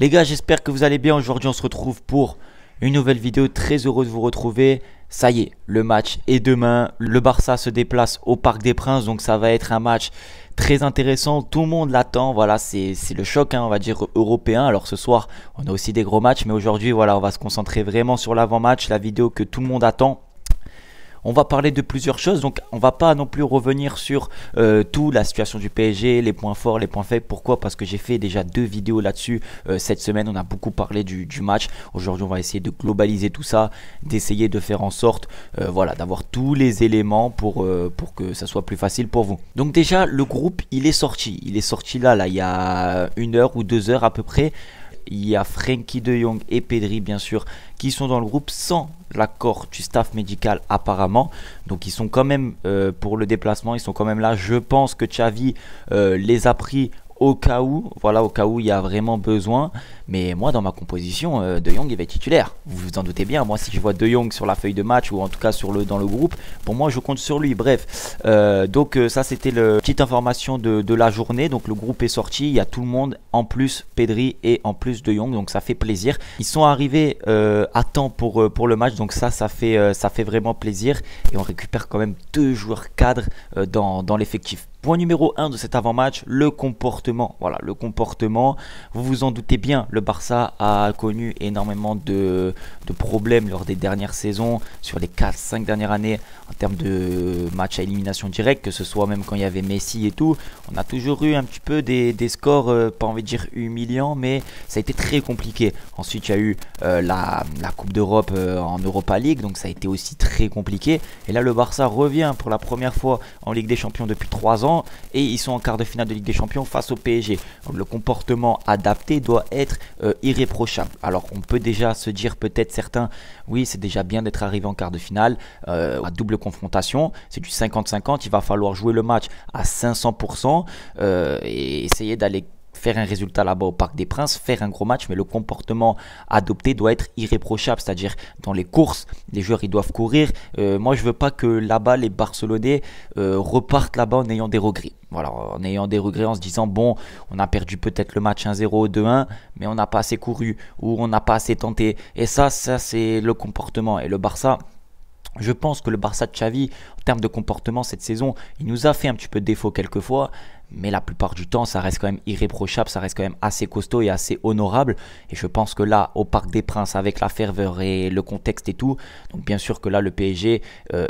Les gars, j'espère que vous allez bien. Aujourd'hui, on se retrouve pour une nouvelle vidéo. Très heureux de vous retrouver. Ça y est, le match est demain. Le Barça se déplace au Parc des Princes. Donc ça va être un match très intéressant. Tout le monde l'attend. Voilà, c'est le choc, on va dire, européen. Alors ce soir, on a aussi des gros matchs. Mais aujourd'hui, voilà, on va se concentrer vraiment sur l'avant-match. La vidéo que tout le monde attend. On va parler de plusieurs choses, donc on va pas non plus revenir sur tout, la situation du PSG, les points forts, les points faibles. Pourquoi? Parce que j'ai fait déjà 2 vidéos là-dessus cette semaine. On a beaucoup parlé du match. Aujourd'hui, on va essayer de globaliser tout ça, d'essayer de faire en sorte voilà, d'avoir tous les éléments pour que ça soit plus facile pour vous. Donc déjà, le groupe, il est sorti. Il est sorti là, il y a 1 heure ou 2 heures à peu près. Il y a Frenkie de Jong et Pedri bien sûr qui sont dans le groupe sans l'accord du staff médical apparemment. Donc ils sont quand même pour le déplacement, ils sont quand même là. Je pense que Xavi les a pris au cas où, voilà, au cas où il y a vraiment besoin. Mais moi dans ma composition, De Jong il va être titulaire. Vous vous en doutez bien, moi si je vois De Jong sur la feuille de match ou en tout cas dans le groupe, pour moi je compte sur lui. Bref, donc ça c'était la petite information de la journée. Donc le groupe est sorti, il y a tout le monde, en plus Pedri et en plus De Jong, donc ça fait plaisir. Ils sont arrivés à temps pour le match, donc ça fait vraiment plaisir. Et on récupère quand même 2 joueurs cadres dans l'effectif. Point numéro 1 de cet avant-match, le comportement. Voilà, le comportement. Vous vous en doutez bien, le Barça a connu énormément de problèmes lors des dernières saisons, sur les 4-5 dernières années, en termes de matchs à élimination directe, que ce soit même quand il y avait Messi et tout. On a toujours eu un petit peu des scores, pas envie de dire humiliants, mais ça a été très compliqué. Ensuite, il y a eu la Coupe d'Europe en Europa League, donc ça a été aussi très compliqué. Et là, le Barça revient pour la première fois en Ligue des Champions depuis 3 ans. Et ils sont en quart de finale de Ligue des Champions face au PSG. Donc le comportement adapté doit être irréprochable. Alors on peut déjà se dire, peut-être certains, oui c'est déjà bien d'être arrivé en quart de finale à double confrontation, c'est du 50-50, il va falloir jouer le match à 500% et essayer d'aller faire un résultat là-bas au Parc des Princes, faire un gros match, mais le comportement adopté doit être irréprochable, c'est-à-dire dans les courses, les joueurs ils doivent courir. Moi je veux pas que là-bas les Barcelonais repartent là-bas en ayant des regrets. Voilà, en ayant des regrets, en se disant bon, on a perdu peut-être le match 1-0, 2-1, mais on n'a pas assez couru ou on n'a pas assez tenté. Et ça c'est le comportement. Et le Barça, je pense que le Barça de Xavi, en termes de comportement cette saison, il nous a fait un petit peu de défaut quelquefois. Mais la plupart du temps, ça reste quand même irréprochable, ça reste quand même assez costaud et assez honorable. Et je pense que là, au Parc des Princes, avec la ferveur et le contexte et tout, donc bien sûr que là, le PSG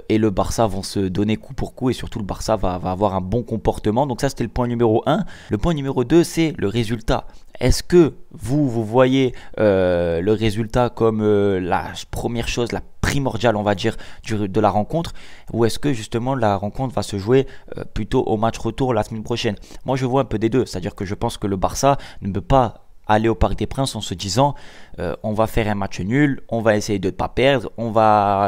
et le Barça vont se donner coup pour coup. Et surtout, le Barça va avoir un bon comportement. Donc ça, c'était le point numéro 1. Le point numéro 2, c'est le résultat. Est-ce que vous voyez le résultat comme la première chose, la primordiale on va dire de la rencontre, ou est-ce que justement la rencontre va se jouer plutôt au match retour la semaine prochaine? Moi je vois un peu des deux, c'est-à-dire que je pense que le Barça ne peut pas aller au Parc des Princes en se disant on va faire un match nul, on va essayer de ne pas perdre,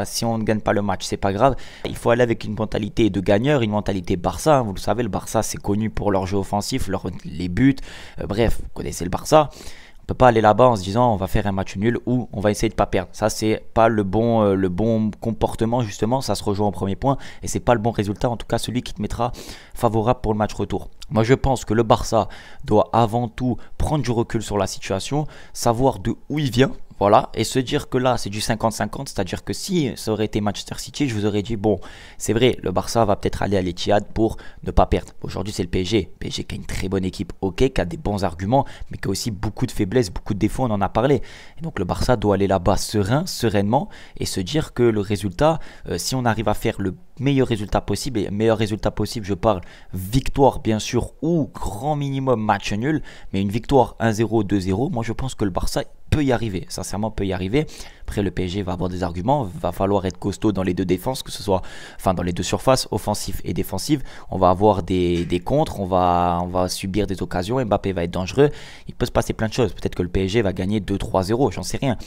si on ne gagne pas le match c'est pas grave. Il faut aller avec une mentalité de gagneur, une mentalité Barça, vous le savez, le Barça c'est connu pour leur jeu offensif, les buts, bref, vous connaissez le Barça. On peut pas aller là-bas en se disant on va faire un match nul ou on va essayer de pas perdre. Ça c'est pas le bon comportement justement, ça se rejoint au premier point et c'est pas le bon résultat, en tout cas celui qui te mettra favorable pour le match retour. Moi je pense que le Barça doit avant tout prendre du recul sur la situation, savoir de où il vient. Voilà, et se dire que là c'est du 50-50, c'est-à-dire que si ça aurait été Manchester City, je vous aurais dit bon, c'est vrai, le Barça va peut-être aller à l'Etihad pour ne pas perdre. Aujourd'hui c'est le PSG, PSG qui a une très bonne équipe, ok, qui a des bons arguments, mais qui a aussi beaucoup de faiblesses, beaucoup de défauts, on en a parlé. Et donc le Barça doit aller là-bas sereinement, et se dire que le résultat, si on arrive à faire le meilleur résultat possible, et meilleur résultat possible je parle victoire bien sûr, ou grand minimum match nul, mais une victoire 1-0, 2-0, moi je pense que le Barça peut y arriver, sincèrement peut y arriver. Après le PSG va avoir des arguments, va falloir être costaud dans les deux défenses, que ce soit dans les deux surfaces, offensive et défensive. On va avoir des contres, on va subir des occasions, Mbappé va être dangereux, il peut se passer plein de choses, peut-être que le PSG va gagner 2-3-0, j'en sais rien.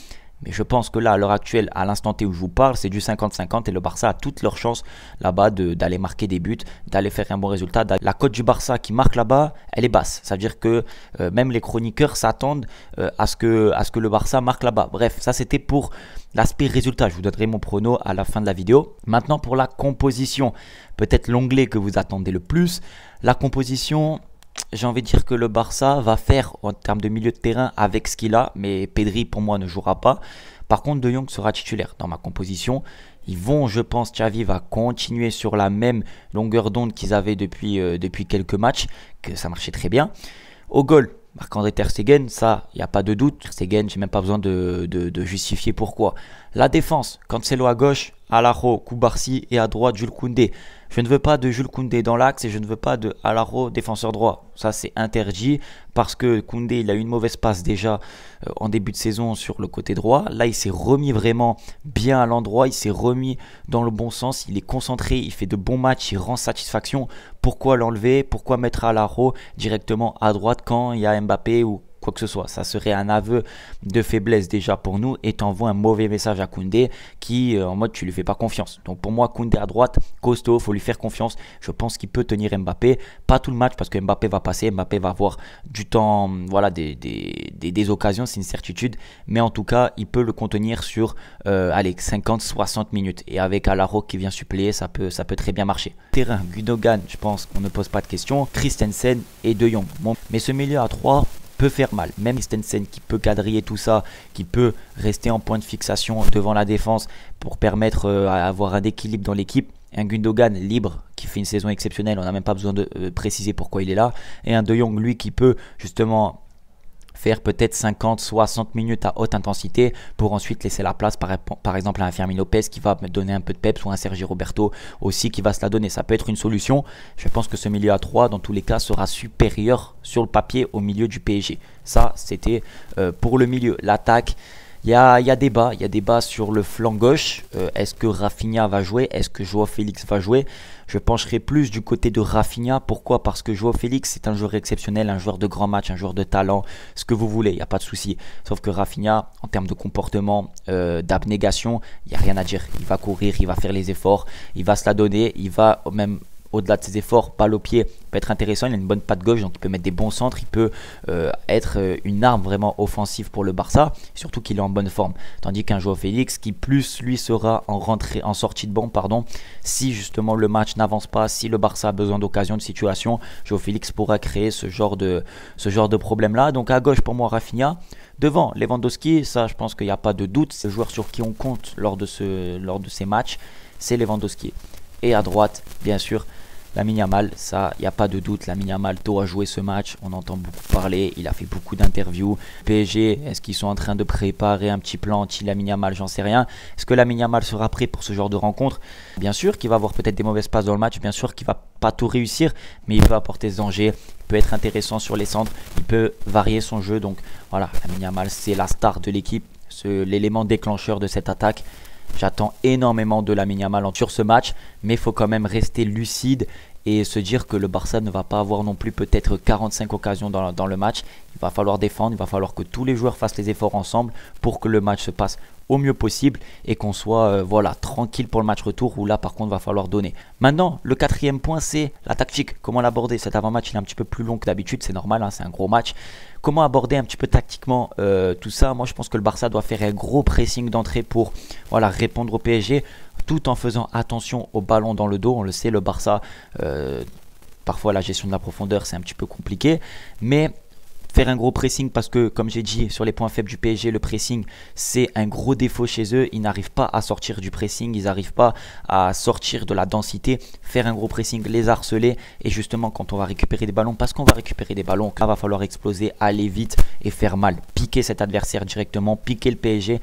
Mais je pense que là, à l'heure actuelle, à l'instant T où je vous parle, c'est du 50-50 et le Barça a toutes leurs chances là-bas d'aller marquer des buts, d'aller faire un bon résultat. La cote du Barça qui marque là-bas, elle est basse. Ça veut dire que même les chroniqueurs s'attendent à ce que le Barça marque là-bas. Bref, ça c'était pour l'aspect résultat. Je vous donnerai mon prono à la fin de la vidéo. Maintenant pour la composition, peut-être l'onglet que vous attendez le plus. La composition, j'ai envie de dire que le Barça va faire en termes de milieu de terrain avec ce qu'il a, mais Pedri pour moi ne jouera pas. Par contre, De Jong sera titulaire dans ma composition. Ils vont, je pense, Xavi va continuer sur la même longueur d'onde qu'ils avaient depuis quelques matchs, que ça marchait très bien. Au goal, Marc-André Ter Stegen, ça, il n'y a pas de doute. Ter Stegen, j'ai même pas besoin de justifier pourquoi. La défense, Cancelo à gauche, Araujo, Cubarsí et à droite, Jules Koundé. Je ne veux pas de Jules Koundé dans l'axe et je ne veux pas de Araujo défenseur droit. Ça, c'est interdit parce que Koundé, il a eu une mauvaise passe déjà en début de saison sur le côté droit. Là, il s'est remis vraiment bien à l'endroit. Il s'est remis dans le bon sens. Il est concentré, il fait de bons matchs, il rend satisfaction. Pourquoi l'enlever? Pourquoi mettre Araujo directement à droite quand il y a Mbappé ou quoi que ce soit? Ça serait un aveu de faiblesse déjà pour nous et t'envoies un mauvais message à Koundé qui en mode tu lui fais pas confiance. Donc pour moi, Koundé à droite, costaud, faut lui faire confiance. Je pense qu'il peut tenir Mbappé, pas tout le match parce que Mbappé va passer, Mbappé va avoir du temps, voilà, des occasions, c'est une certitude, mais en tout cas il peut le contenir sur allez, 50-60 minutes et avec Araujo qui vient suppléer, ça peut très bien marcher. Terrain, Gundogan, je pense qu'on ne pose pas de questions, Christensen et De Jong. Bon, mais ce milieu à 3 peut faire mal, même Christensen qui peut quadriller tout ça, qui peut rester en point de fixation devant la défense pour permettre à avoir un équilibre dans l'équipe. Un Gundogan libre qui fait une saison exceptionnelle, on n'a même pas besoin de préciser pourquoi il est là. Et un De Jong, lui, qui peut justement faire peut-être 50-60 minutes à haute intensité pour ensuite laisser la place par exemple à un Fermin Lopez qui va me donner un peu de peps ou un Sergio Roberto aussi qui va se la donner. Ça peut être une solution. Je pense que ce milieu à 3 dans tous les cas sera supérieur sur le papier au milieu du PSG. Ça c'était pour le milieu. L'attaque, il y a débat sur le flanc gauche. Est-ce que Rafinha va jouer? Est-ce que Joao Félix va jouer? Je pencherai plus du côté de Rafinha. Pourquoi? Parce que Joao Félix, c'est un joueur exceptionnel, un joueur de grand match, un joueur de talent, ce que vous voulez, il n'y a pas de souci. Sauf que Rafinha, en termes de comportement, d'abnégation, il n'y a rien à dire. Il va courir, il va faire les efforts, il va se la donner, il va même au-delà de ses efforts, balle au pied, peut être intéressant. Il a une bonne patte gauche, donc il peut mettre des bons centres. Il peut être une arme vraiment offensive pour le Barça, surtout qu'il est en bonne forme. Tandis qu'un Joao Félix qui plus lui sera en sortie de banc, si justement le match n'avance pas, si le Barça a besoin d'occasion, de situation, Joao Félix pourra créer ce genre de problème-là. Donc à gauche pour moi Rafinha. Devant Lewandowski, ça je pense qu'il n'y a pas de doute. C'est le joueur sur qui on compte lors de ces matchs, c'est Lewandowski. Et à droite, bien sûr, Lamine Yamal, ça, il n'y a pas de doute. Lamine Yamal doit jouer ce match. On entend beaucoup parler. Il a fait beaucoup d'interviews. PSG, est-ce qu'ils sont en train de préparer un petit plan anti-Lamine Yamal? J'en sais rien. Est-ce que Lamine Yamal sera prêt pour ce genre de rencontre? Bien sûr qu'il va avoir peut-être des mauvaises passes dans le match. Bien sûr qu'il ne va pas tout réussir. Mais il peut apporter ce danger. Il peut être intéressant sur les centres. Il peut varier son jeu. Donc voilà, Lamine Yamal, c'est la star de l'équipe. L'élément déclencheur de cette attaque. J'attends énormément de Lamine Yamal sur ce match, mais il faut quand même rester lucide et se dire que le Barça ne va pas avoir non plus peut-être 45 occasions dans le match. Il va falloir défendre, il va falloir que tous les joueurs fassent les efforts ensemble pour que le match se passe au mieux possible et qu'on soit voilà, tranquille pour le match retour où là par contre va falloir donner. Maintenant, le quatrième point, c'est la tactique. Comment l'aborder? Cet avant-match il est un petit peu plus long que d'habitude, c'est normal, hein, c'est un gros match. Comment aborder un petit peu tactiquement tout ça? Moi je pense que le Barça doit faire un gros pressing d'entrée pour voilà, répondre au PSG tout en faisant attention au ballon dans le dos. On le sait, le Barça, parfois la gestion de la profondeur c'est un petit peu compliqué, mais faire un gros pressing parce que comme j'ai dit sur les points faibles du PSG, le pressing c'est un gros défaut chez eux. Ils n'arrivent pas à sortir du pressing, ils n'arrivent pas à sortir de la densité. Faire un gros pressing, les harceler et justement quand on va récupérer des ballons, parce qu'on va récupérer des ballons, là va falloir exploser, aller vite et faire mal, piquer cet adversaire directement, piquer le PSG.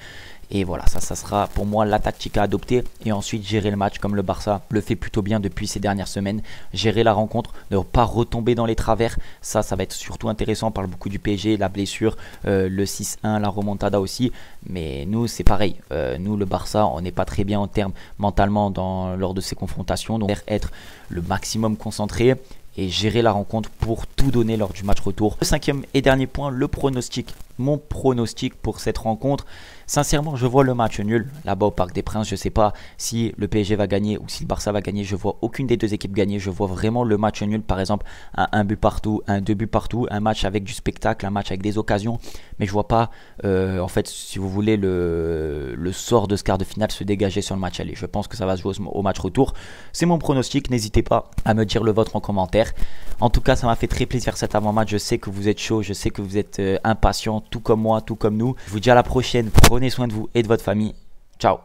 Et voilà, ça sera pour moi la tactique à adopter. Et ensuite gérer le match comme le Barça le fait plutôt bien depuis ces dernières semaines. Gérer la rencontre, ne pas retomber dans les travers. Ça va être surtout intéressant. On parle beaucoup du PSG, la blessure, le 6-1, la remontada aussi. Mais nous c'est pareil. Nous le Barça, on n'est pas très bien en termes mentalement lors de ces confrontations. Donc être le maximum concentré et gérer la rencontre pour tout donner lors du match retour. Le cinquième et dernier point, le pronostic mon pronostic pour cette rencontre. Sincèrement, je vois le match nul là-bas au Parc des Princes. Je ne sais pas si le PSG va gagner ou si le Barça va gagner. Je vois aucune des deux équipes gagner. Je vois vraiment le match nul, par exemple, un but partout, un 2 buts partout, un match avec du spectacle, un match avec des occasions. Mais je vois pas, en fait, si vous voulez, le sort de ce quart de finale se dégager sur le match aller. Je pense que ça va se jouer au match retour. C'est mon pronostic. N'hésitez pas à me dire le vôtre en commentaire. En tout cas, ça m'a fait très plaisir cet avant-match. Je sais que vous êtes chaud, je sais que vous êtes impatient, tout comme moi, tout comme nous. Je vous dis à la prochaine. Prenez soin de vous et de votre famille. Ciao.